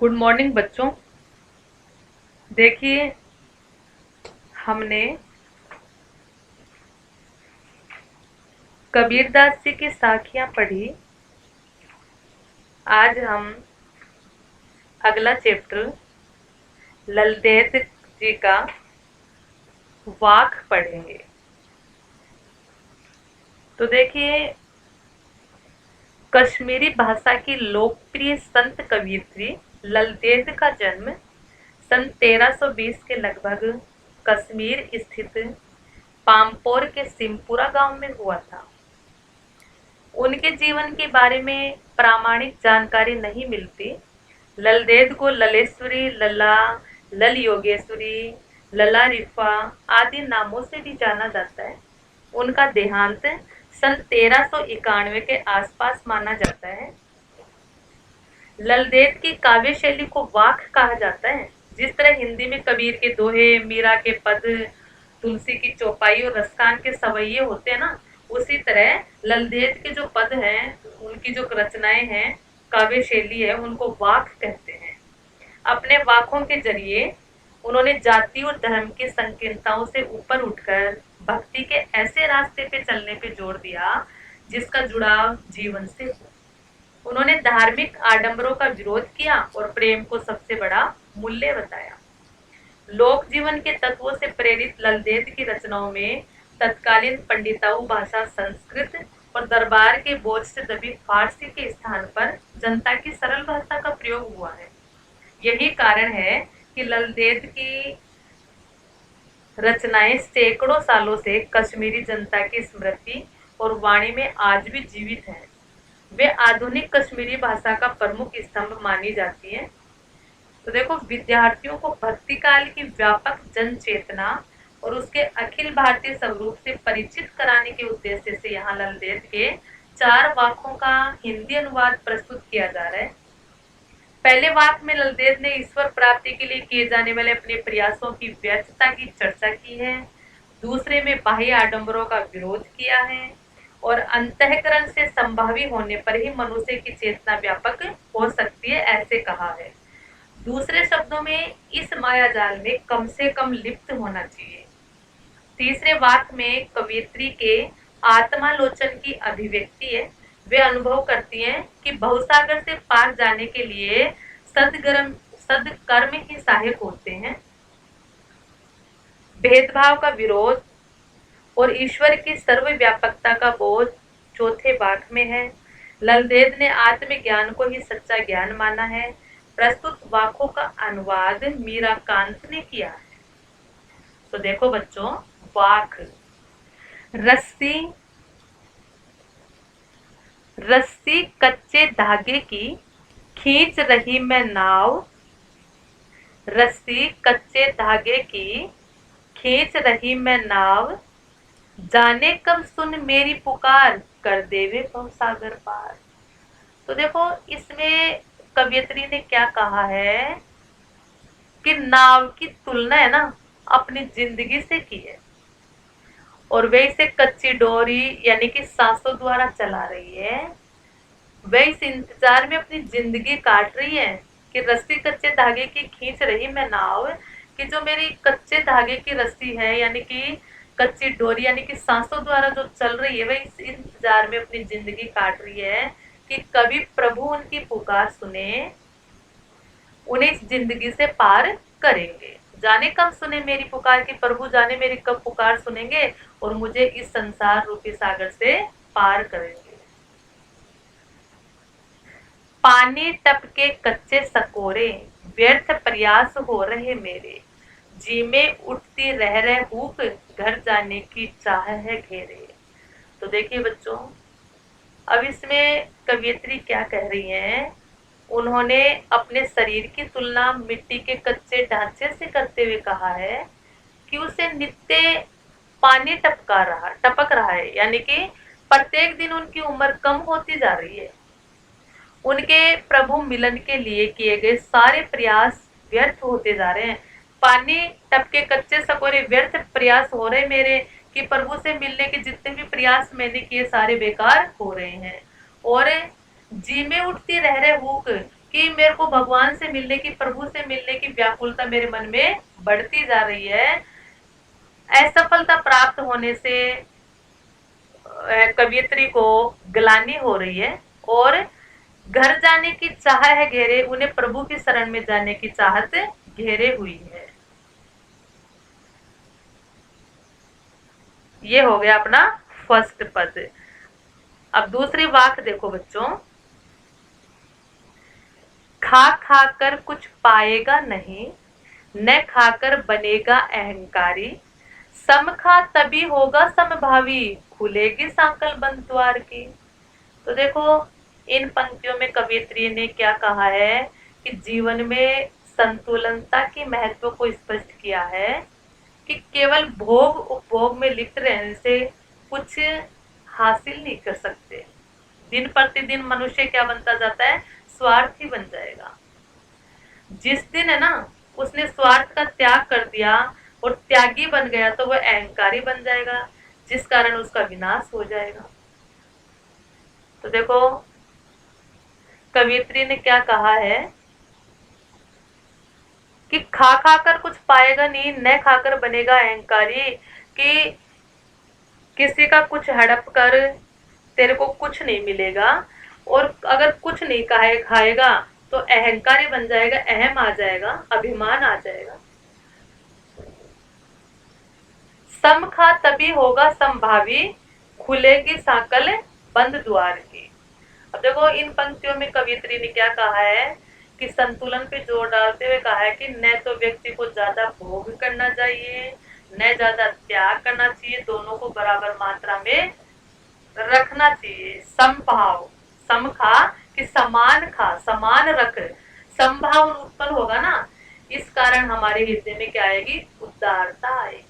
Good morning बच्चों। देखिए, हमने कबीरदास जी की साखियां पढ़ी। आज हम अगला चैप्टर ललतेत जी का वाक पढ़ेंगे। तो देखिए, कश्मीरी भाषा की लोकप्रिय संत कवयित्री ललतेत का जन्म सन 1320 के लगभग कश्मीर स्थित पामपोर के सिमपुरा गांव में हुआ था। उनके जीवन के बारे में प्रामाणिक जानकारी नहीं मिलती। ललदेद को ललेश्वरी, लला, लल योगेश्वरी, लला रिफा आदि नामों से भी जाना जाता है। उनका देहांत सन 1391 के आसपास माना जाता है। ललदेद की काव्य शैली को वाक कहा जाता है। जिस तरह हिंदी में कबीर के दोहे, मीरा के पद, तुलसी की चौपाई और रसखान के सवैये होते हैं ना, उसी तरह ललदेद के जो पद हैं, उनकी जो रचनाएं हैं, काव्य शैली है, उनको वाक कहते हैं। अपने वाकों के जरिए उन्होंने जाति और धर्म की संकीर्णताओं से ऊपर उठकर भक्ति के ऐसे रास्ते पे चलने पे जोर दिया जिसका जुड़ाव जीवन से हो। उन्होंने धार्मिक आडंबरों का विरोध किया और प्रेम को सबसे बड़ा मूल्य बताया। लोक जीवन के तत्वों से प्रेरित ललदेद की रचनाओं में तत्कालीन पंडिताऊ भाषा संस्कृत और दरबार के बोझ से दबी फारसी के स्थान पर जनता की सरल भाषा का प्रयोग हुआ है। यही कारण है कि ललदेद की रचनाएं सैकड़ों सालों से कश्मीरी जनता की स्मृति और वाणी में आज भी जीवित हैं। वे आधुनिक कश्मीरी भाषा का प्रमुख स्तंभ मानी जाती है। तो देखो, विद्यार्थियों को भक्ति काल की व्यापक जन चेतना और उसके अखिल भारतीय स्वरूप से परिचित कराने के उद्देश्य से यहाँ ललदेद के 4 वाकों का हिंदी अनुवाद प्रस्तुत किया जा रहा है। पहले वाक में ललदेद ने ईश्वर प्राप्ति के लिए किए जाने वाले अपने प्रयासों की व्यर्थता की चर्चा की है। दूसरे में बाह्य आडंबरों का विरोध किया है और अंतःकरण से संभावी होने पर ही मनुष्य की चेतना व्यापक हो सकती है, ऐसे कहा है। दूसरे शब्दों में, इस माया जाल में कम से कम लिप्त होना चाहिए। तीसरे वाक में कवयित्री के आत्मालोचन की अभिव्यक्ति है। वे अनुभव करती हैं कि भवसागर से पार जाने के लिए सदकर्म ही सहायक होते हैं। भेदभाव का विरोध और ईश्वर की सर्वव्यापकता का बोध चौथे वाक में है। ललदेद ने आत्मज्ञान को ही सच्चा ज्ञान माना है। प्रस्तुत वाकों का अनुवाद मीराकांत ने किया है। तो देखो बच्चों, वाक। रस्सी रस्सी कच्चे धागे की खींच रही मैं नाव, रस्सी कच्चे धागे की खींच रही मैं नाव, जाने कब सुन मेरी पुकार, कर देवे भवसागर पार। तो देखो, इसमें कवयित्री ने क्या कहा है कि नाव की तुलना है ना अपनी जिंदगी से की है, और वे इसे कच्ची डोरी यानी कि सांसों द्वारा चला रही है। वे इस इंतजार में अपनी जिंदगी काट रही है कि रस्सी कच्चे धागे की खींच रही मैं नाव, कि जो मेरी कच्चे धागे की रस्सी है यानी कि कच्ची डोरी यानी कि सांसों द्वारा जो चल रही है, वह इस इंतजार में अपनी जिंदगी काट रही है कि कभी प्रभु उनकी पुकार सुने, उन्हें इस जिंदगी से पार करेंगे। जाने कब सुने मेरी पुकार, की प्रभु जाने मेरी कब पुकार सुनेंगे और मुझे इस संसार रूपी सागर से पार करेंगे। पानी टपके कच्चे सकोरे, व्यर्थ प्रयास हो रहे मेरे, जी में उठती रह रहे हुक, घर जाने की चाह है घेरे। तो देखिए बच्चों, अब इसमें कवयित्री क्या कह रही हैं, उन्होंने अपने शरीर की तुलना मिट्टी के कच्चे ढांचे से करते हुए कहा है कि उसे नित्य पानी टपक रहा है, यानी कि प्रत्येक दिन उनकी उम्र कम होती जा रही है। उनके प्रभु मिलन के लिए किए गए सारे प्रयास व्यर्थ होते जा रहे हैं। पानी टपके कच्चे सकोरे, व्यर्थ प्रयास हो रहे मेरे, कि प्रभु से मिलने के जितने भी प्रयास मैंने किए सारे बेकार हो रहे हैं। और जी में उठती रह रहे हुक, कि मेरे को भगवान से मिलने की, प्रभु से मिलने की व्याकुलता मेरे मन में बढ़ती जा रही है। असफलता प्राप्त होने से कवियत्री को ग्लानि हो रही है और घर जाने की चाह है घेरे, उन्हें प्रभु की शरण में जाने की चाहत घेरे हुई है। ये हो गया अपना फर्स्ट पद। अब दूसरी वाक देखो बच्चों, खा खाकर कुछ पाएगा नहीं, न खाकर बनेगा अहंकारी, सम खा तभी होगा समभावी, खुलेगी सांकल बंद द्वार की। तो देखो इन पंक्तियों में कवियत्री ने क्या कहा है कि जीवन में संतुलनता की महत्व को स्पष्ट किया है कि केवल भोग उपभोग में लिप्त रहने से कुछ हासिल नहीं कर सकते। दिन प्रतिदिन मनुष्य क्या बनता जाता है, स्वार्थी बन जाएगा। जिस दिन है ना उसने स्वार्थ का त्याग कर दिया और त्यागी बन गया तो वह अहंकारी बन जाएगा, जिस कारण उसका विनाश हो जाएगा। तो देखो कवियत्री ने क्या कहा है कि खा खाकर कुछ पाएगा नहीं, न खाकर बनेगा अहंकारी, कि किसी का कुछ हड़प कर तेरे को कुछ नहीं मिलेगा, और अगर कुछ नहीं खाएगा तो अहंकारी बन जाएगा, अहम आ जाएगा, अभिमान आ जाएगा। सम खा तभी होगा संभावी, खुलेगी सांकल बंद द्वार की। अब देखो इन पंक्तियों में कवियत्री ने क्या कहा है कि संतुलन पे जोर डालते हुए कहा है कि न तो व्यक्ति को ज्यादा भोग करना चाहिए, न ज्यादा त्याग करना चाहिए, दोनों को बराबर मात्रा में रखना चाहिए। समभाव, सम खा कि समान खा, समान रख, समभाव उत्पन्न होगा ना, इस कारण हमारे हृदय में क्या आएगी, उदारता आएगी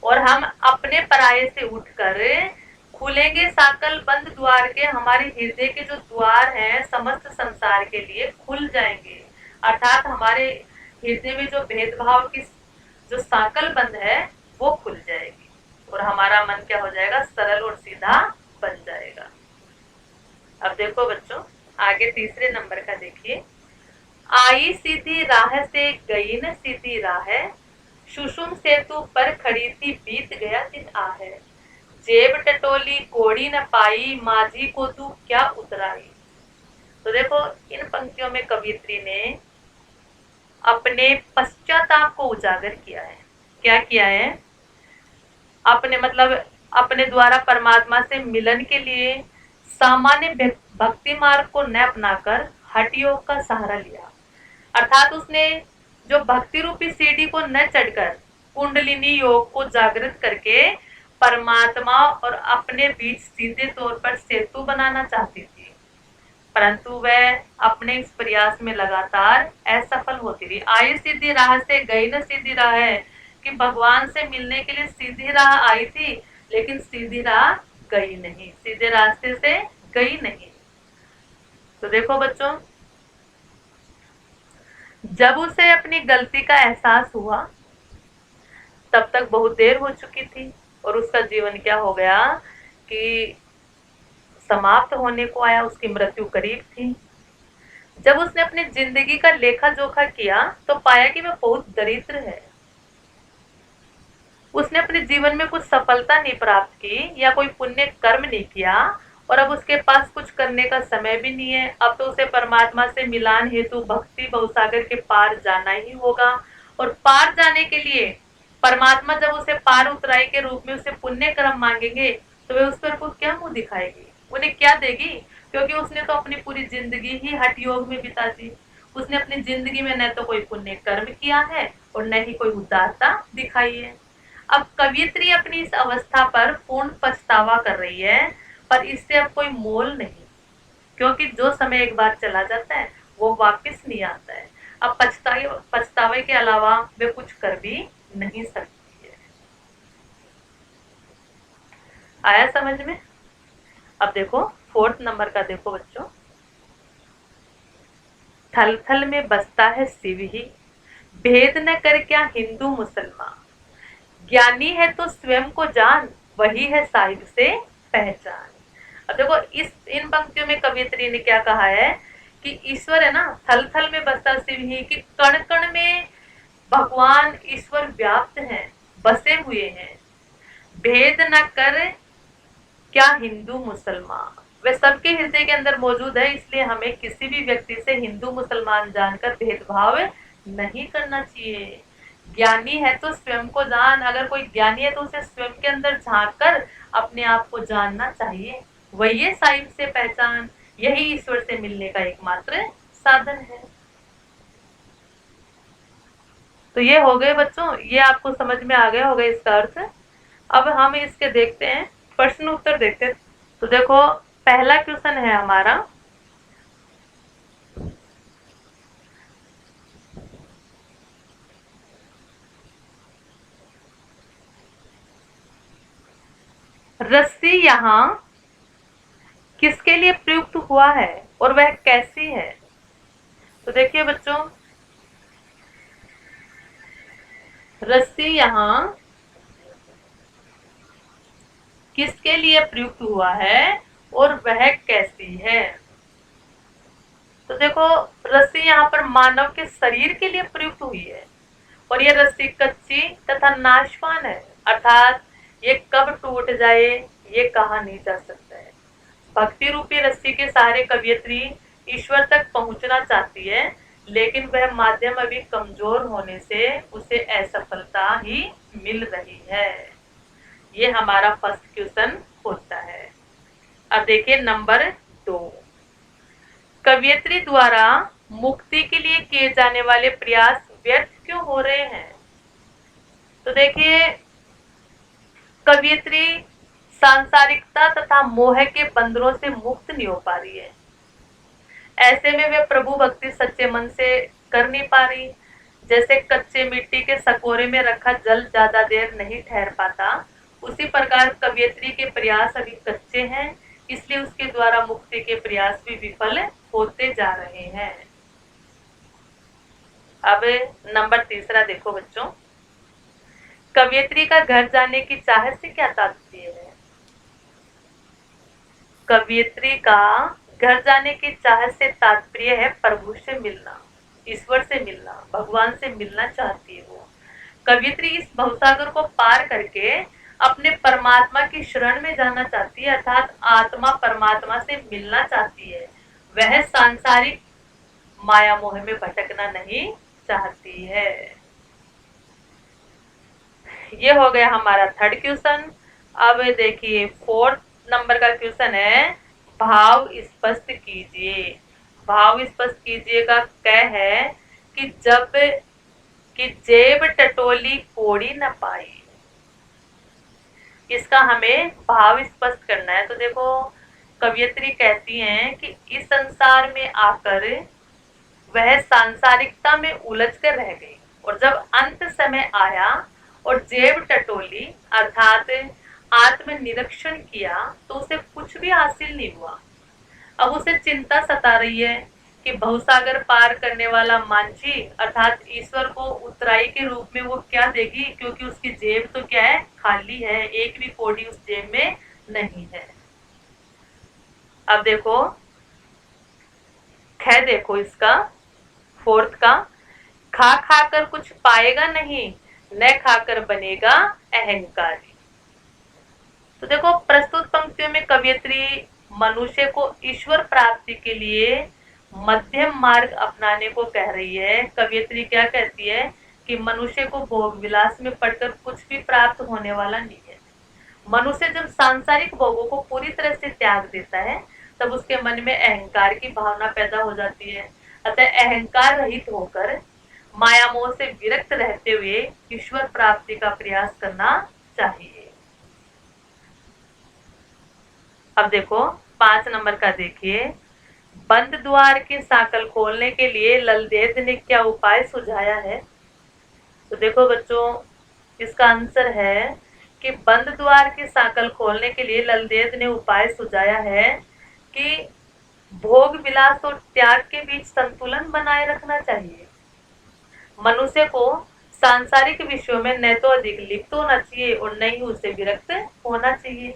और हम अपने पराये से उठकर खुलेंगे साकल बंद द्वार के, हमारे हृदय के जो द्वार हैं समस्त संसार के लिए खुल जाएंगे। अर्थात हमारे हृदय में जो भेदभाव की जो साकल बंद है वो खुल जाएगी और हमारा मन क्या हो जाएगा, सरल और सीधा बन जाएगा। अब देखो बच्चों आगे तीसरे नंबर का देखिए, आई सीधी राह से गई न सीधी राह, सुषुम सेतु पर खड़ी थी बीत गया दिन आहे, जेब टटोली कोड़ी न पाई, माझी को तू क्या उतराई। तो देखो इन पंक्तियों में कवियत्री ने अपने पश्चाताप को उजागर किया है। क्या किया है, अपने मतलब अपने द्वारा परमात्मा से मिलन के लिए सामान्य भक्ति मार्ग को न अपनाकर हठ योग का सहारा लिया। अर्थात उसने जो भक्ति रूपी सीढ़ी को न चढ़कर कुंडलिनी योग को जागृत करके परमात्मा और अपने बीच सीधे तौर पर सेतु बनाना चाहती थी, परंतु वह अपने इस प्रयास में लगातार असफल होती रही। आई सीधी राह से गई न सीधी राह है कि भगवान से मिलने के लिए सीधी राह आई थी लेकिन सीधी राह गई नहीं, सीधे रास्ते से गई नहीं। तो देखो बच्चों जब उसे अपनी गलती का एहसास हुआ तब तक बहुत देर हो चुकी थी और उसका जीवन क्या हो गया कि समाप्त होने को आया, उसकी मृत्यु करीब थी। जब उसने अपनी जिंदगी का लेखा जोखा किया तो पाया कि वह बहुत दरिद्र है। उसने अपने जीवन में कुछ सफलता नहीं प्राप्त की या कोई पुण्य कर्म नहीं किया और अब उसके पास कुछ करने का समय भी नहीं है। अब तो उसे परमात्मा से मिलान हेतु भक्ति भवसागर के पार जाना ही होगा और पार जाने के लिए परमात्मा जब उसे पार उतराई के रूप में उसे पुण्य कर्म मांगेंगे तो वे उस पर को क्या मुंह दिखाएगी, उन्हें क्या देगी, क्योंकि उसने तो अपनी पूरी जिंदगी ही हठ योग में बिता दी। उसने अपनी जिंदगी में न तो कोई पुण्य कर्म किया है और न ही कोई उदारता दिखाई है। अब कवियत्री अपनी इस अवस्था पर पूर्ण पछतावा कर रही है, पर इससे अब कोई मोल नहीं, क्योंकि जो समय एक बार चला जाता है वो वापस नहीं आता है। अब पछतावे के अलावा वे कुछ कर भी नहीं सकती है। आया समझ में। अब देखो फोर्थ नंबर का देखो बच्चों, थल थल में बसता है शिव ही, भेद न कर क्या हिंदू मुसलमान, ज्ञानी है तो स्वयं को जान, वही है साहिब से पहचान। अब देखो इन पंक्तियों में कवियत्री ने क्या कहा है कि ईश्वर है ना थल थल में बसता शिव ही, कि कण कण में भगवान ईश्वर व्याप्त हैं, बसे हुए हैं। भेद न कर क्या हिंदू मुसलमान, वे सबके हृदय के अंदर मौजूद है, इसलिए हमें किसी भी व्यक्ति से हिंदू मुसलमान जानकर भेदभाव नहीं करना चाहिए। ज्ञानी है तो स्वयं को जान, अगर कोई ज्ञानी है तो उसे स्वयं के अंदर झांक कर अपने आप को जानना चाहिए। वही है साहिब से पहचान, यही ईश्वर से मिलने का एकमात्र साधन है। तो ये हो गए बच्चों, ये आपको समझ में आ गया होगा इसका अर्थ। अब हम इसके देखते हैं, प्रश्न उत्तर देखते हैं। तो देखो पहला क्वेश्चन है हमारा, रस्सी यहाँ किसके लिए प्रयुक्त हुआ है और वह कैसी है। तो देखिए बच्चों, रस्सी यहाँ किसके लिए प्रयुक्त हुआ है और वह कैसी है। तो देखो रस्सी यहाँ पर मानव के शरीर के लिए प्रयुक्त हुई है, और ये रस्सी कच्ची तथा नाशवान है, अर्थात ये कब टूट जाए ये कहा नहीं जा सकता है। भक्ति रूपी रस्सी के सहारे कवियत्री ईश्वर तक पहुंचना चाहती है, लेकिन वह माध्यम अभी कमजोर होने से उसे असफलता ही मिल रही है। ये हमारा फर्स्ट क्वेश्चन होता है। अब देखिए नंबर 2, कवियत्री द्वारा मुक्ति के लिए किए जाने वाले प्रयास व्यर्थ क्यों हो रहे हैं। तो देखिए कवियत्री सांसारिकता तथा मोह के बंधनों से मुक्त नहीं हो पा रही है। ऐसे में वे प्रभु भक्ति सच्चे मन से कर नहीं पा रही। जैसे कच्चे मिट्टी के सकोरे में रखा जल ज्यादा देर नहीं ठहर पाता, उसी प्रकार कवियत्री के प्रयास अभी कच्चे हैं, इसलिए उसके द्वारा मुक्ति के प्रयास भी विफल होते जा रहे हैं। अब नंबर 3 देखो बच्चों, कवियत्री का घर जाने की चाहत से क्या तात्पर्य है। कवियत्री का घर जाने की चाहत से तात्पर्य है प्रभु से मिलना, ईश्वर से मिलना, भगवान से मिलना चाहती है वो। कवियत्री इस भवसागर को पार करके अपने परमात्मा की शरण में जाना चाहती है, अर्थात आत्मा परमात्मा से मिलना चाहती है। वह सांसारिक माया मोह में भटकना नहीं चाहती है। ये हो गया हमारा थर्ड क्वेश्चन। अब देखिए 4 नंबर का क्वेश्चन है, भाव स्पष्ट कीजिए। भाव स्पष्ट कीजिए का क्या है कि जब कि जेब टटोली कोड़ी न पाई, इसका हमें भाव स्पष्ट करना है। तो देखो कवियत्री कहती हैं कि इस संसार में आकर वह सांसारिकता में उलझ कर रह गई, और जब अंत समय आया और जेब टटोली अर्थात आत्मनिरीक्षण किया तो उसे कुछ भी हासिल नहीं हुआ। अब उसे चिंता सता रही है कि भवसागर पार करने वाला मांझी अर्थात ईश्वर को उतराई के रूप में वो क्या देगी, क्योंकि उसकी जेब तो क्या है, खाली है, एक भी कौड़ी उस जेब में नहीं है। अब देखो ख देखो इसका 4th का, खा खाकर कुछ पाएगा नहीं, न खाकर बनेगा अहंकारी। तो देखो प्रस्तुत पंक्तियों में कवियत्री मनुष्य को ईश्वर प्राप्ति के लिए मध्यम मार्ग अपनाने को कह रही है। कवियत्री क्या कहती है कि मनुष्य को भोग विलास में पड़कर कुछ भी प्राप्त होने वाला नहीं है। मनुष्य जब सांसारिक भोगों को पूरी तरह से त्याग देता है तब उसके मन में अहंकार की भावना पैदा हो जाती है। अतः अहंकार रहित होकर माया मोह से विरक्त रहते हुए ईश्वर प्राप्ति का प्रयास करना चाहिए। अब देखो 5 नंबर का देखिए, बंद द्वार की सांकल खोलने के लिए ललदेव ने क्या उपाय सुझाया है। तो देखो बच्चों इसका आंसर है कि बंद द्वार की सांकल खोलने के लिए ललदेव ने उपाय सुझाया है कि भोग विलास और त्याग के बीच संतुलन बनाए रखना चाहिए। मनुष्य को सांसारिक विषयों में न तो अधिक लिप्त होना चाहिए और न ही उसे विरक्त होना चाहिए।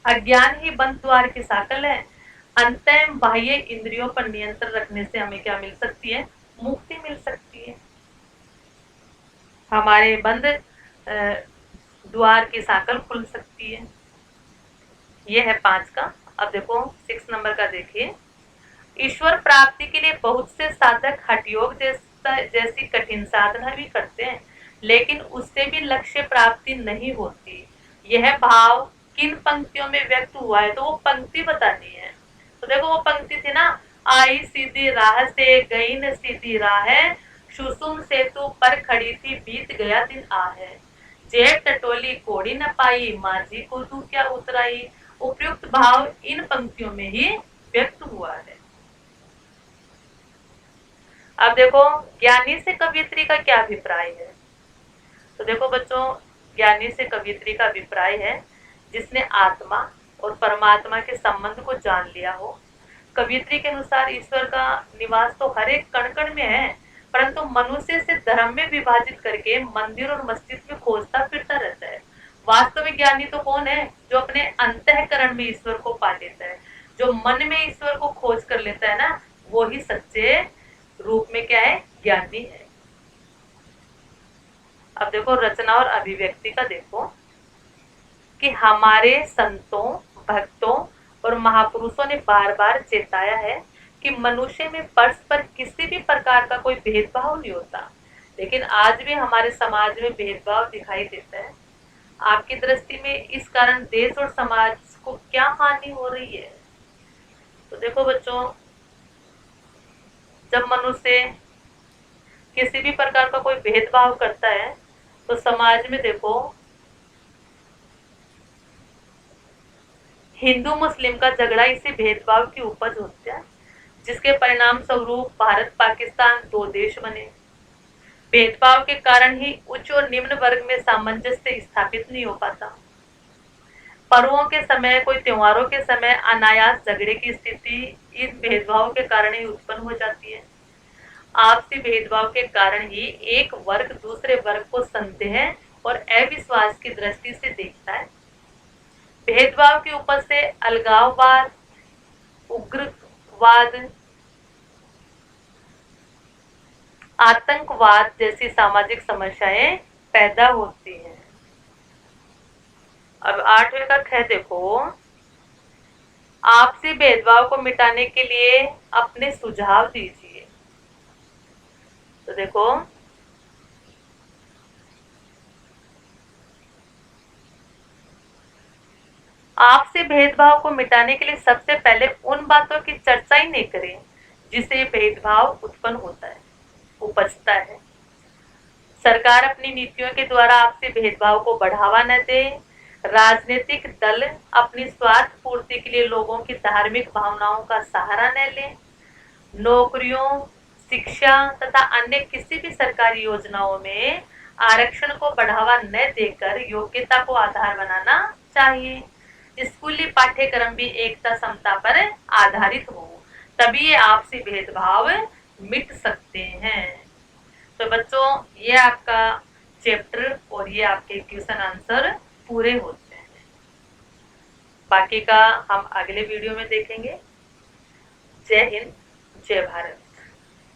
अज्ञान ही बंद द्वार की सांकल है। अंतः बाह्य इंद्रियों पर नियंत्रण रखने से हमें क्या मिल सकती है? मुक्ति मिल सकती है। हमारे बंद द्वार की साकल खुल सकती है। ये है 5 का। अब देखो 6 नंबर का देखिए। ईश्वर प्राप्ति के लिए बहुत से साधक हठ योग जैसी कठिन साधना भी करते हैं, लेकिन उससे भी लक्ष्य प्राप्ति नहीं होती। यह भाव किन पंक्तियों में व्यक्त हुआ है? तो वो पंक्ति बतानी है। तो देखो वो पंक्ति थी ना, आई सीधी राह से गई न सीधी राह, सुसुम सेतु पर खड़ी थी बीत गया दिन आहे, जेठ टटोली कोड़ी न पाई माझी को तू क्या उतराई। उपयुक्त भाव इन पंक्तियों में ही व्यक्त हुआ है। अब देखो ज्ञानी से कवियत्री का क्या अभिप्राय है? तो देखो बच्चों, ज्ञानी से कवियत्री का अभिप्राय है जिसने आत्मा और परमात्मा के संबंध को जान लिया हो। कवियत्री के अनुसार ईश्वर का निवास तो हर एक कण कण में है, परंतु मनुष्य से धर्म में विभाजित करके मंदिर और मस्जिद में खोजता फिरता रहता है। वास्तविक ज्ञानी तो कौन है? जो अपने अंतःकरण में ईश्वर को पा लेता है, जो मन में ईश्वर को खोज कर लेता है ना, वो ही सच्चे रूप में क्या है? ज्ञानी है। अब देखो रचना और अभिव्यक्ति का देखो कि हमारे संतों, भक्तों और महापुरुषों ने बार बार चेताया है कि मनुष्य में परस्पर किसी भी प्रकार का कोई भेदभाव नहीं होता, लेकिन आज भी हमारे समाज में भेदभाव दिखाई देता है। आपकी दृष्टि में इस कारण देश और समाज को क्या हानि हो रही है? तो देखो बच्चों, जब मनुष्य किसी भी प्रकार का कोई भेदभाव करता है तो समाज में देखो हिंदू मुस्लिम का झगड़ा इसी भेदभाव की उपज होता है, जिसके परिणाम स्वरूप भारत पाकिस्तान 2 देश बने। भेदभाव के कारण ही उच्च और निम्न वर्ग में सामंजस्य स्थापित नहीं हो पाता। पर्वों के समय, कोई त्योहारों के समय अनायास झगड़े की स्थिति इस भेदभाव के कारण ही उत्पन्न हो जाती है। आपसी भेदभाव के कारण ही एक वर्ग दूसरे वर्ग को संदेह और अविश्वास की दृष्टि से देखता है। भेदभाव की उपज से अलगाववाद, उग्रवाद, आतंकवाद जैसी सामाजिक समस्याएं पैदा होती हैं। अब 8वें का ख देखो, आपसी भेदभाव को मिटाने के लिए अपने सुझाव दीजिए। तो देखो आपसे भेदभाव को मिटाने के लिए सबसे पहले उन बातों की चर्चा ही नहीं करें जिससे भेदभाव उत्पन्न होता है, उपजता है। सरकार अपनी नीतियों के द्वारा आपसे भेदभाव को बढ़ावा न दे। राजनीतिक दल अपनी स्वार्थ पूर्ति के लिए लोगों की धार्मिक भावनाओं का सहारा न ले। नौकरियों, शिक्षा तथा अन्य किसी भी सरकारी योजनाओं में आरक्षण को बढ़ावा न देकर योग्यता को आधार बनाना चाहिए। स्कूली पाठ्यक्रम भी एकता समता पर आधारित हो, तभी ये आपसी भेदभाव मिट सकते हैं। तो बच्चों, ये आपका चैप्टर और ये आपके क्वेश्चन आंसर पूरे होते हैं। बाकी का हम अगले वीडियो में देखेंगे। जय हिंद, जय भारत।